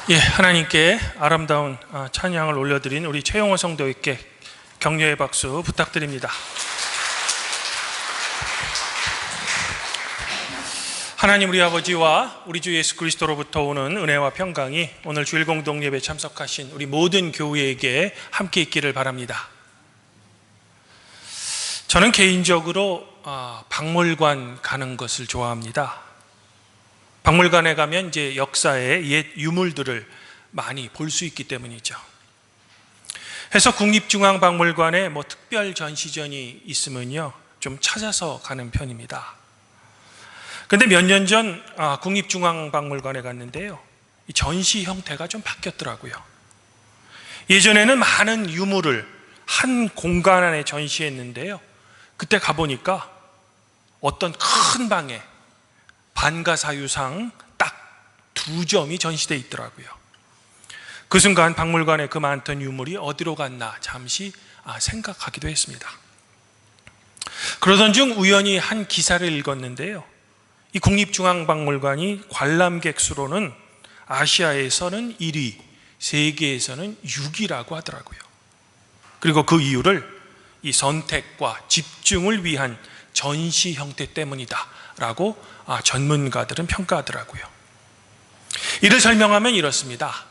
예, 하나님께 아름다운 찬양을 올려드린 우리 최용호 성도님께 격려의 박수 부탁드립니다. 하나님 우리 아버지와 우리 주 예수 그리스도로부터 오는 은혜와 평강이 오늘 주일 공동 예배에 참석하신 우리 모든 교회에게 함께 있기를 바랍니다. 저는 개인적으로 박물관 가는 것을 좋아합니다. 박물관에 가면 이제 역사의 옛 유물들을 많이 볼 수 있기 때문이죠. 해서 국립중앙박물관에 특별 전시전이 있으면요, 좀 찾아서 가는 편입니다. 근데 몇 년 전 국립중앙박물관에 갔는데요, 이 전시 형태가 좀 바뀌었더라고요. 예전에는 많은 유물을 한 공간 안에 전시했는데요, 그때 가보니까 어떤 큰 방에 반가사유상 딱 2점이 전시되어 있더라고요. 그 순간 박물관에 그 많던 유물이 어디로 갔나 잠시 생각하기도 했습니다. 그러던 중 우연히 한 기사를 읽었는데요, 이 국립중앙박물관이 관람객 수로는 아시아에서는 1위, 세계에서는 6위라고 하더라고요. 그리고 그 이유를 이 선택과 집중을 위한 전시 형태 때문이다 라고 전문가들은 평가하더라고요. 이를 설명하면 이렇습니다.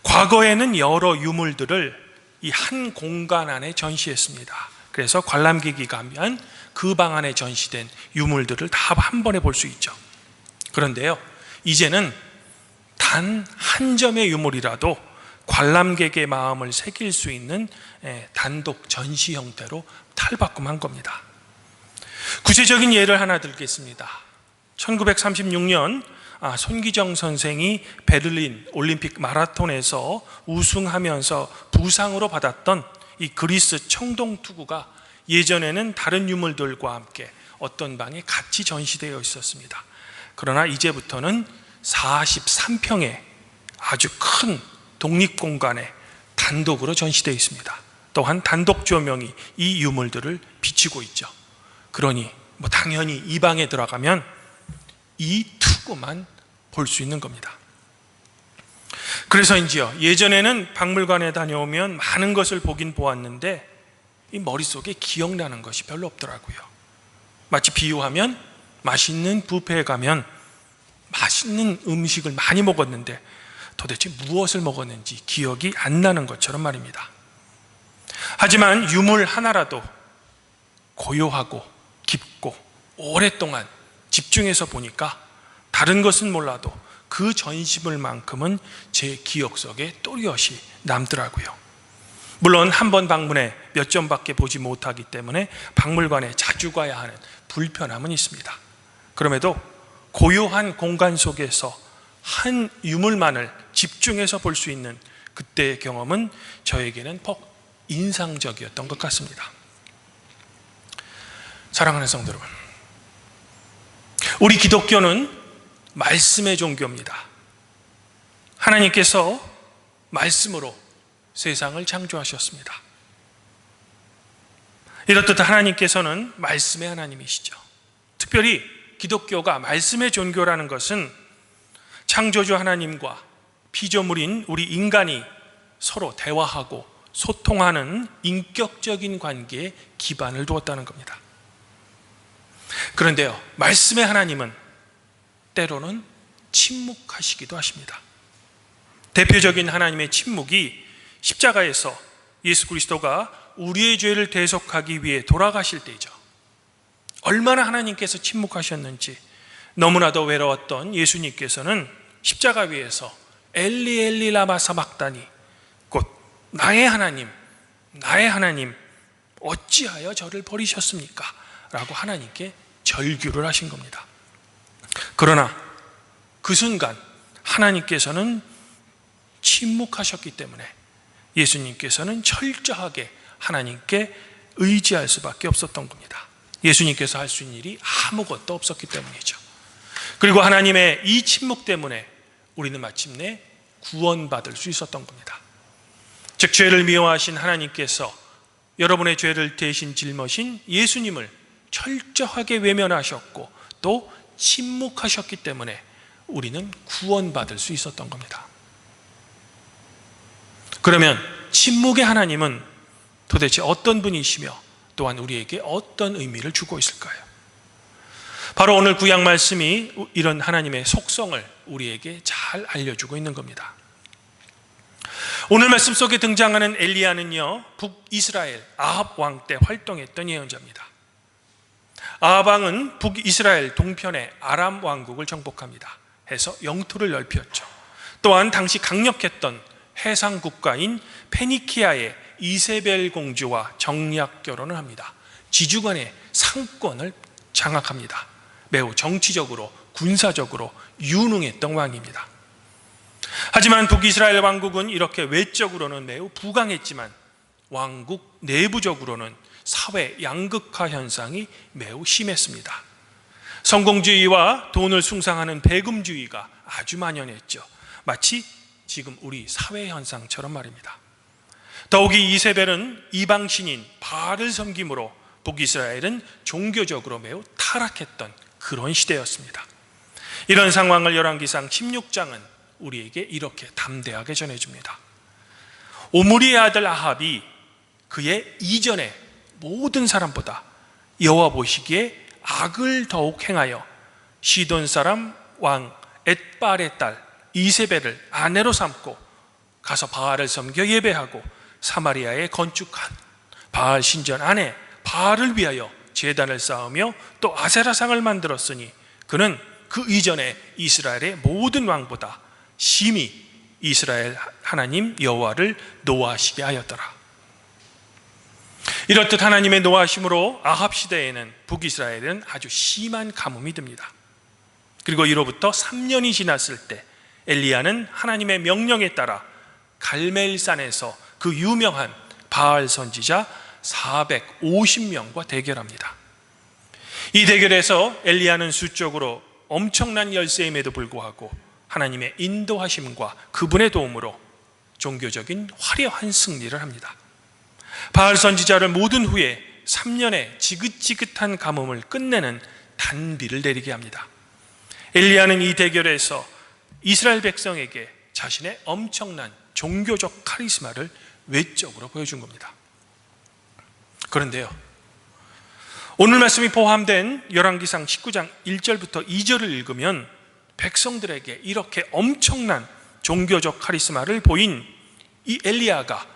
과거에는 여러 유물들을 이 한 공간 안에 전시했습니다. 그래서 관람객이 가면 그 방 안에 전시된 유물들을 다 한 번에 볼 수 있죠. 그런데요, 이제는 단 한 점의 유물이라도 관람객의 마음을 새길 수 있는 단독 전시 형태로 탈바꿈한 겁니다. 구체적인 예를 하나 들겠습니다. 1936년 손기정 선생이 베를린 올림픽 마라톤에서 우승하면서 부상으로 받았던 이 그리스 청동투구가 예전에는 다른 유물들과 함께 어떤 방에 같이 전시되어 있었습니다. 그러나 이제부터는 43평의 아주 큰 독립공간에 단독으로 전시되어 있습니다. 또한 단독 조명이 이 유물들을 비추고 있죠. 그러니 당연히 이 방에 들어가면 이 투구만 볼 수 있는 겁니다. 그래서인지요, 예전에는 박물관에 다녀오면 많은 것을 보긴 보았는데 이 머릿속에 기억나는 것이 별로 없더라고요. 마치 비유하면 맛있는 뷔페에 가면 맛있는 음식을 많이 먹었는데 도대체 무엇을 먹었는지 기억이 안 나는 것처럼 말입니다. 하지만 유물 하나라도 고요하고 깊고 오랫동안 집중해서 보니까 다른 것은 몰라도 그 전시물만큼은 제 기억 속에 또렷이 남더라고요. 물론 한 번 방문해 몇 점밖에 보지 못하기 때문에 박물관에 자주 가야 하는 불편함은 있습니다. 그럼에도 고요한 공간 속에서 한 유물만을 집중해서 볼 수 있는 그때의 경험은 저에게는 퍽 인상적이었던 것 같습니다. 사랑하는 성도 여러분, 우리 기독교는 말씀의 종교입니다. 하나님께서 말씀으로 세상을 창조하셨습니다. 이렇듯 하나님께서는 말씀의 하나님이시죠. 특별히 기독교가 말씀의 종교라는 것은 창조주 하나님과 피조물인 우리 인간이 서로 대화하고 소통하는 인격적인 관계에 기반을 두었다는 겁니다. 그런데요, 말씀의 하나님은 때로는 침묵하시기도 하십니다. 대표적인 하나님의 침묵이 십자가에서 예수 그리스도가 우리의 죄를 대속하기 위해 돌아가실 때이죠. 얼마나 하나님께서 침묵하셨는지, 너무나도 외로웠던 예수님께서는 십자가 위에서 엘리 엘리 라마 사박다니, 곧 나의 하나님, 나의 하나님, 어찌하여 저를 버리셨습니까? 라고 하나님께 절규를 하신 겁니다. 그러나 그 순간 하나님께서는 침묵하셨기 때문에 예수님께서는 철저하게 하나님께 의지할 수밖에 없었던 겁니다. 예수님께서 할 수 있는 일이 아무것도 없었기 때문이죠. 그리고 하나님의 이 침묵 때문에 우리는 마침내 구원받을 수 있었던 겁니다. 즉, 죄를 미워하신 하나님께서 여러분의 죄를 대신 짊어진 예수님을 철저하게 외면하셨고 또 침묵하셨기 때문에 우리는 구원받을 수 있었던 겁니다. 그러면 침묵의 하나님은 도대체 어떤 분이시며 또한 우리에게 어떤 의미를 주고 있을까요? 바로 오늘 구약 말씀이 이런 하나님의 속성을 우리에게 잘 알려주고 있는 겁니다. 오늘 말씀 속에 등장하는 엘리야는요, 북이스라엘 아합 왕 때 활동했던 예언자입니다. 아합 왕은 북이스라엘 동편의 아람 왕국을 정복합니다. 해서 영토를 넓혔죠. 또한 당시 강력했던 해상 국가인 페니키아의 이세벨 공주와 정략 결혼을 합니다. 지주간의 상권을 장악합니다. 매우 정치적으로 군사적으로 유능했던 왕입니다. 하지만 북이스라엘 왕국은 이렇게 외적으로는 매우 부강했지만 왕국 내부적으로는 사회 양극화 현상이 매우 심했습니다. 성공주의와 돈을 숭상하는 배금주의가 아주 만연했죠. 마치 지금 우리 사회 현상처럼 말입니다. 더욱이 이세벨은 이방신인 바알을 섬김으로 북이스라엘은 종교적으로 매우 타락했던 그런 시대였습니다. 이런 상황을 열왕기상 16장은 우리에게 이렇게 담대하게 전해줍니다. 오므리의 아들 아합이 그의 이전의 모든 사람보다 여호와 보시기에 악을 더욱 행하여 시돈 사람 왕 엣발의 딸 이세벨을 아내로 삼고 가서 바알을 섬겨 예배하고 사마리아에 건축한 바알 신전 안에 바알을 위하여 제단을 쌓으며 또 아세라상을 만들었으니 그는 그 이전에 이스라엘의 모든 왕보다 심히 이스라엘 하나님 여호와를 노하시게 하였더라. 이렇듯 하나님의 노하심으로 아합 시대에는 북이스라엘은 아주 심한 가뭄이 듭니다. 그리고 이로부터 3년이 지났을 때 엘리야는 하나님의 명령에 따라 갈멜산에서 그 유명한 바알 선지자 450명과 대결합니다. 이 대결에서 엘리야는 수적으로 엄청난 열세임에도 불구하고 하나님의 인도하심과 그분의 도움으로 종교적인 화려한 승리를 합니다. 바알 선지자를 모든 후에 3년의 지긋지긋한 가뭄을 끝내는 단비를 내리게 합니다. 엘리야는 이 대결에서 이스라엘 백성에게 자신의 엄청난 종교적 카리스마를 외적으로 보여준 겁니다. 그런데요, 오늘 말씀이 포함된 열왕기상 19장 1절부터 2절을 읽으면 백성들에게 이렇게 엄청난 종교적 카리스마를 보인 이 엘리야가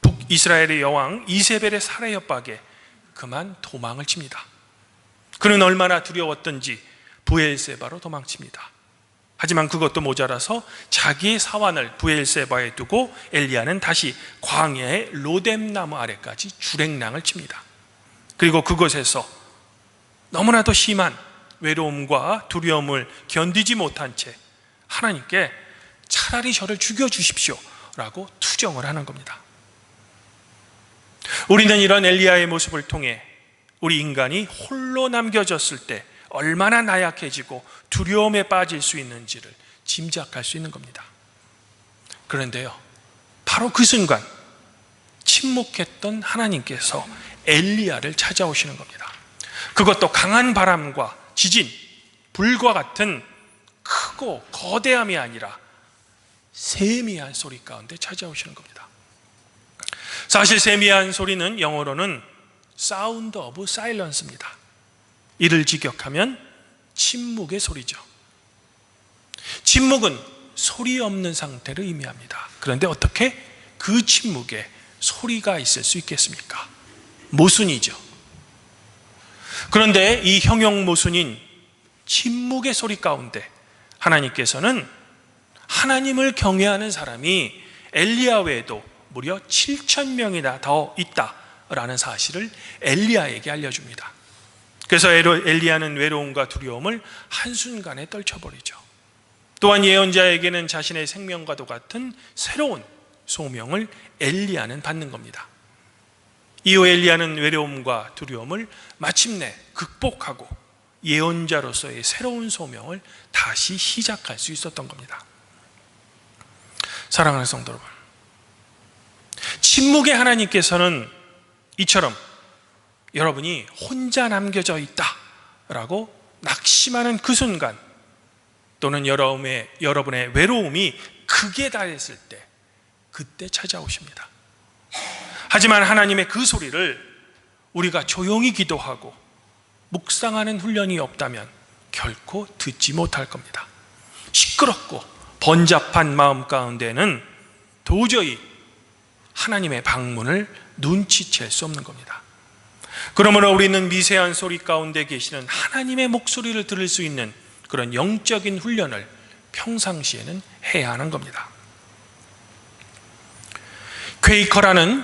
북이스라엘의 여왕 이세벨의 살해 협박에 그만 도망을 칩니다. 그는 얼마나 두려웠던지 브엘세바로 도망칩니다. 하지만 그것도 모자라서 자기의 사환을 브엘세바에 두고 엘리야는 다시 광야의 로뎀나무 아래까지 주랭랑을 칩니다. 그리고 그곳에서 너무나도 심한 외로움과 두려움을 견디지 못한 채 하나님께 차라리 저를 죽여주십시오 라고 투정을 하는 겁니다. 우리는 이런 엘리야의 모습을 통해 우리 인간이 홀로 남겨졌을 때 얼마나 나약해지고 두려움에 빠질 수 있는지를 짐작할 수 있는 겁니다. 그런데요, 바로 그 순간 침묵했던 하나님께서 엘리야를 찾아오시는 겁니다. 그것도 강한 바람과 지진, 불과 같은 크고 거대함이 아니라 세미한 소리 가운데 찾아오시는 겁니다. 사실 세미한 소리는 영어로는 사운드 오브 사일런스입니다. 이를 직역하면 침묵의 소리죠. 침묵은 소리 없는 상태를 의미합니다. 그런데 어떻게 그 침묵에 소리가 있을 수 있겠습니까? 모순이죠. 그런데 이 형용 모순인 침묵의 소리 가운데 하나님께서는 하나님을 경외하는 사람이 엘리야 외에도 무려 7,000명이나 더 있다라는 사실을 엘리야에게 알려줍니다. 그래서 엘리야는 외로움과 두려움을 한순간에 떨쳐버리죠. 또한 예언자에게는 자신의 생명과도 같은 새로운 소명을 엘리야는 받는 겁니다. 이후 엘리야는 외로움과 두려움을 마침내 극복하고 예언자로서의 새로운 소명을 다시 시작할 수 있었던 겁니다. 사랑하는 성도 여러분, 침묵의 하나님께서는 이처럼 여러분이 혼자 남겨져 있다라고 낙심하는 그 순간, 또는 여러분의 외로움이 극에 달했을 때 그때 찾아오십니다. 하지만 하나님의 그 소리를 우리가 조용히 기도하고 묵상하는 훈련이 없다면 결코 듣지 못할 겁니다. 시끄럽고 번잡한 마음 가운데는 도저히 하나님의 방문을 눈치챌 수 없는 겁니다. 그러므로 우리는 미세한 소리 가운데 계시는 하나님의 목소리를 들을 수 있는 그런 영적인 훈련을 평상시에는 해야 하는 겁니다. 퀘이커라는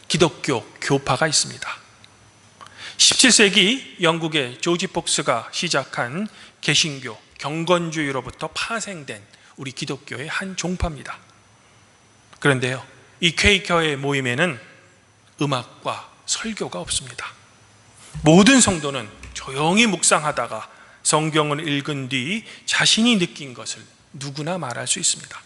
기독교 교파가 있습니다. 17세기 영국의 조지 폭스가 시작한 개신교, 경건주의로부터 파생된 우리 기독교의 한 종파입니다. 그런데요, 이 퀘이커의 모임에는 음악과 설교가 없습니다. 모든 성도는 조용히 묵상하다가 성경을 읽은 뒤 자신이 느낀 것을 누구나 말할 수 있습니다.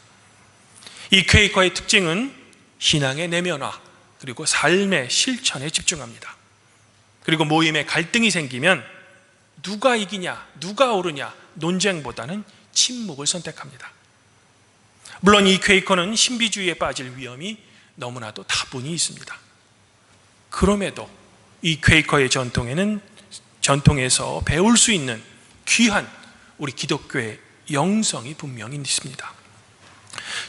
이 퀘이커의 특징은 신앙의 내면화 그리고 삶의 실천에 집중합니다. 그리고 모임에 갈등이 생기면 누가 이기냐, 누가 옳으냐 논쟁보다는 침묵을 선택합니다. 물론 이 퀘이커는 신비주의에 빠질 위험이 너무나도 다분히 있습니다. 그럼에도 이 퀘이커의 전통에서 배울 수 있는 귀한 우리 기독교의 영성이 분명히 있습니다.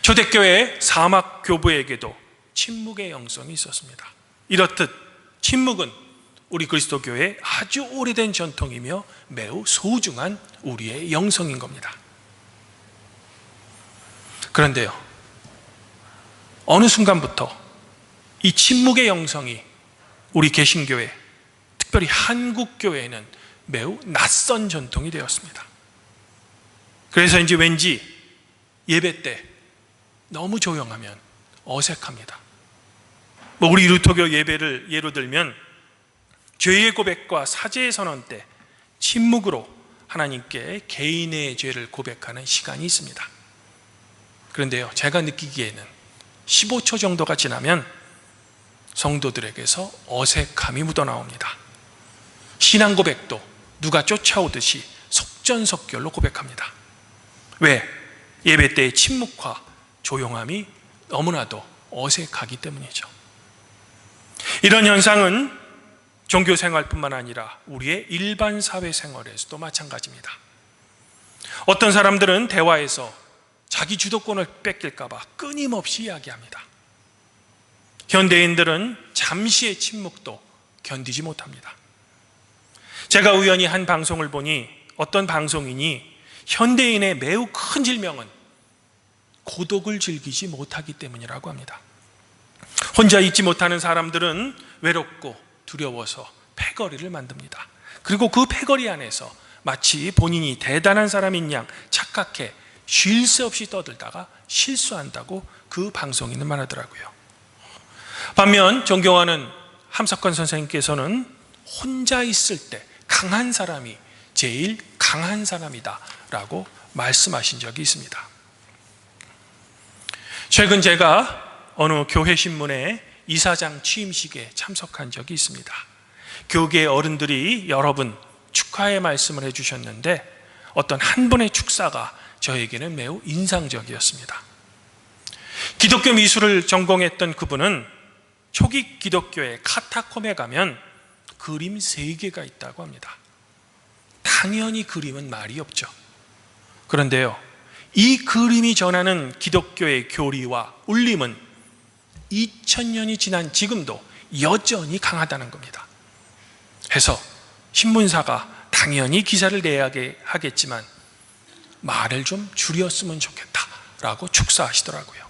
초대교회 사막 교부에게도 침묵의 영성이 있었습니다. 이렇듯 침묵은 우리 그리스도교회의 아주 오래된 전통이며 매우 소중한 우리의 영성인 겁니다. 그런데요, 어느 순간부터 이 침묵의 영성이 우리 개신교회, 특별히 한국교회에는 매우 낯선 전통이 되었습니다. 그래서인지 왠지 예배 때 너무 조용하면 어색합니다. 우리 루터교 예배를 예로 들면 죄의 고백과 사죄의 선언 때 침묵으로 하나님께 개인의 죄를 고백하는 시간이 있습니다. 그런데요, 제가 느끼기에는 15초 정도가 지나면 성도들에게서 어색함이 묻어나옵니다. 신앙 고백도 누가 쫓아오듯이 속전속결로 고백합니다. 왜? 예배 때의 침묵과 조용함이 너무나도 어색하기 때문이죠. 이런 현상은 종교 생활뿐만 아니라 우리의 일반 사회 생활에서도 마찬가지입니다. 어떤 사람들은 대화에서 자기 주도권을 뺏길까 봐 끊임없이 이야기합니다. 현대인들은 잠시의 침묵도 견디지 못합니다. 제가 우연히 한 방송을 보니 어떤 방송인이 현대인의 매우 큰 질병은 고독을 즐기지 못하기 때문이라고 합니다. 혼자 있지 못하는 사람들은 외롭고 두려워서 패거리를 만듭니다. 그리고 그 패거리 안에서 마치 본인이 대단한 사람인 양 착각해 쉴 새 없이 떠들다가 실수한다고 그 방송인은 말하더라고요. 반면 존경하는 함석헌 선생님께서는 혼자 있을 때 강한 사람이 제일 강한 사람이다 라고 말씀하신 적이 있습니다. 최근 제가 어느 교회 신문의 이사장 취임식에 참석한 적이 있습니다. 교계 어른들이 여러 분 축하의 말씀을 해주셨는데 어떤 한 분의 축사가 저에게는 매우 인상적이었습니다. 기독교 미술을 전공했던 그분은 초기 기독교의 카타콤에 가면 그림 3개가 있다고 합니다. 당연히 그림은 말이 없죠. 그런데요, 이 그림이 전하는 기독교의 교리와 울림은 2000년이 지난 지금도 여전히 강하다는 겁니다. 해서 신문사가 당연히 기사를 내야 하겠지만 말을 좀 줄였으면 좋겠다라고 축사하시더라고요.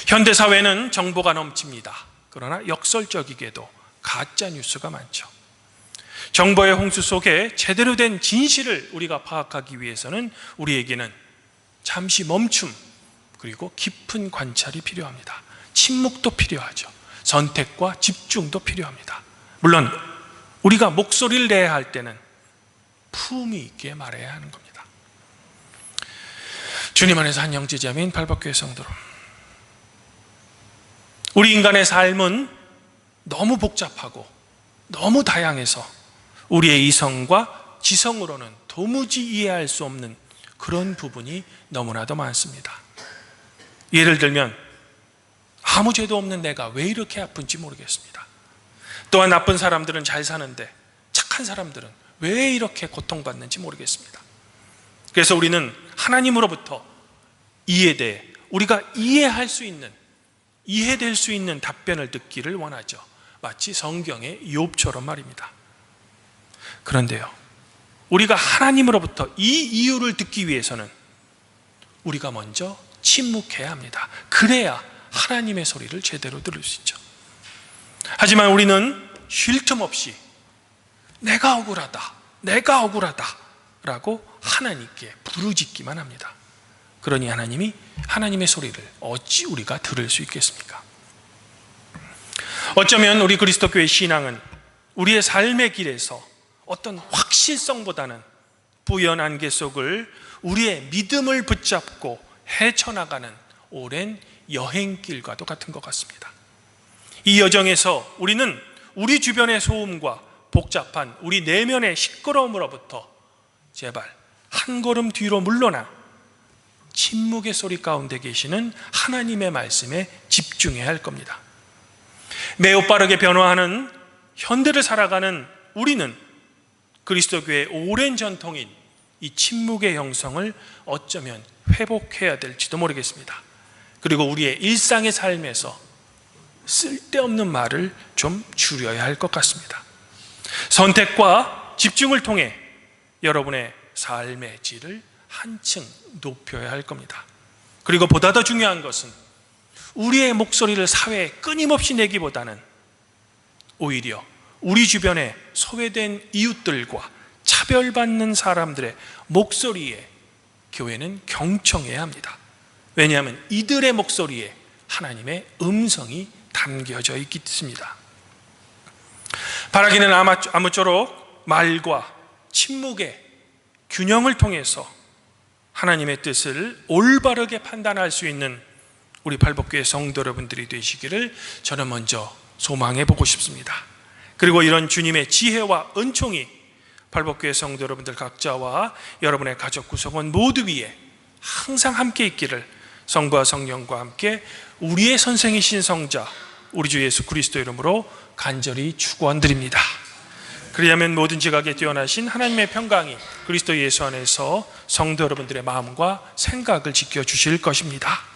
현대사회는 정보가 넘칩니다. 그러나 역설적이게도 가짜 뉴스가 많죠. 정보의 홍수 속에 제대로 된 진실을 우리가 파악하기 위해서는 우리에게는 잠시 멈춤 그리고 깊은 관찰이 필요합니다. 침묵도 필요하죠. 선택과 집중도 필요합니다. 물론 우리가 목소리를 내야 할 때는 품위 있게 말해야 하는 겁니다. 주님 안에서 한 형제자매인 발박교회 성도로, 우리 인간의 삶은 너무 복잡하고 너무 다양해서 우리의 이성과 지성으로는 도무지 이해할 수 없는 그런 부분이 너무나도 많습니다. 예를 들면 아무 죄도 없는 내가 왜 이렇게 아픈지 모르겠습니다. 또한 나쁜 사람들은 잘 사는데 착한 사람들은 왜 이렇게 고통받는지 모르겠습니다. 그래서 우리는 하나님으로부터 이에 대해 우리가 이해할 수 있는, 이해될 수 있는 답변을 듣기를 원하죠. 마치 성경의 욥처럼 말입니다. 그런데요, 우리가 하나님으로부터 이 이유를 듣기 위해서는 우리가 먼저 침묵해야 합니다. 그래야 하나님의 소리를 제대로 들을 수 있죠. 하지만 우리는 쉴 틈 없이 내가 억울하다, 내가 억울하다 라고 하나님께 부르짖기만 합니다. 그러니 하나님이 하나님의 소리를 어찌 우리가 들을 수 있겠습니까? 어쩌면 우리 그리스도교회 신앙은 우리의 삶의 길에서 어떤 확실성보다는 부연 안개 속을 우리의 믿음을 붙잡고 헤쳐나가는 오랜 여행길과도 같은 것 같습니다. 이 여정에서 우리는 우리 주변의 소음과 복잡한 우리 내면의 시끄러움으로부터 제발 한 걸음 뒤로 물러나 침묵의 소리 가운데 계시는 하나님의 말씀에 집중해야 할 겁니다. 매우 빠르게 변화하는 현대를 살아가는 우리는 그리스도교의 오랜 전통인 이 침묵의 형성을 어쩌면 회복해야 될지도 모르겠습니다. 그리고 우리의 일상의 삶에서 쓸데없는 말을 좀 줄여야 할 것 같습니다. 선택과 집중을 통해 여러분의 삶의 질을 한층 높여야 할 겁니다. 그리고 보다 더 중요한 것은 우리의 목소리를 사회에 끊임없이 내기보다는 오히려 우리 주변에 소외된 이웃들과 차별받는 사람들의 목소리에 교회는 경청해야 합니다. 왜냐하면 이들의 목소리에 하나님의 음성이 담겨져 있기 때문입니다. 바라기는 아무쪼록 말과 침묵의 균형을 통해서 하나님의 뜻을 올바르게 판단할 수 있는 우리 팔복교회 성도 여러분들이 되시기를 저는 먼저 소망해 보고 싶습니다. 그리고 이런 주님의 지혜와 은총이 팔복교회 성도 여러분들 각자와 여러분의 가족 구성원 모두 위에 항상 함께 있기를 성부와 성령과 함께 우리의 선생이신 성자 우리 주 예수 그리스도 이름으로 간절히 축원드립니다. 그리하면 모든 지각에 뛰어나신 하나님의 평강이 그리스도 예수 안에서 성도 여러분들의 마음과 생각을 지켜주실 것입니다.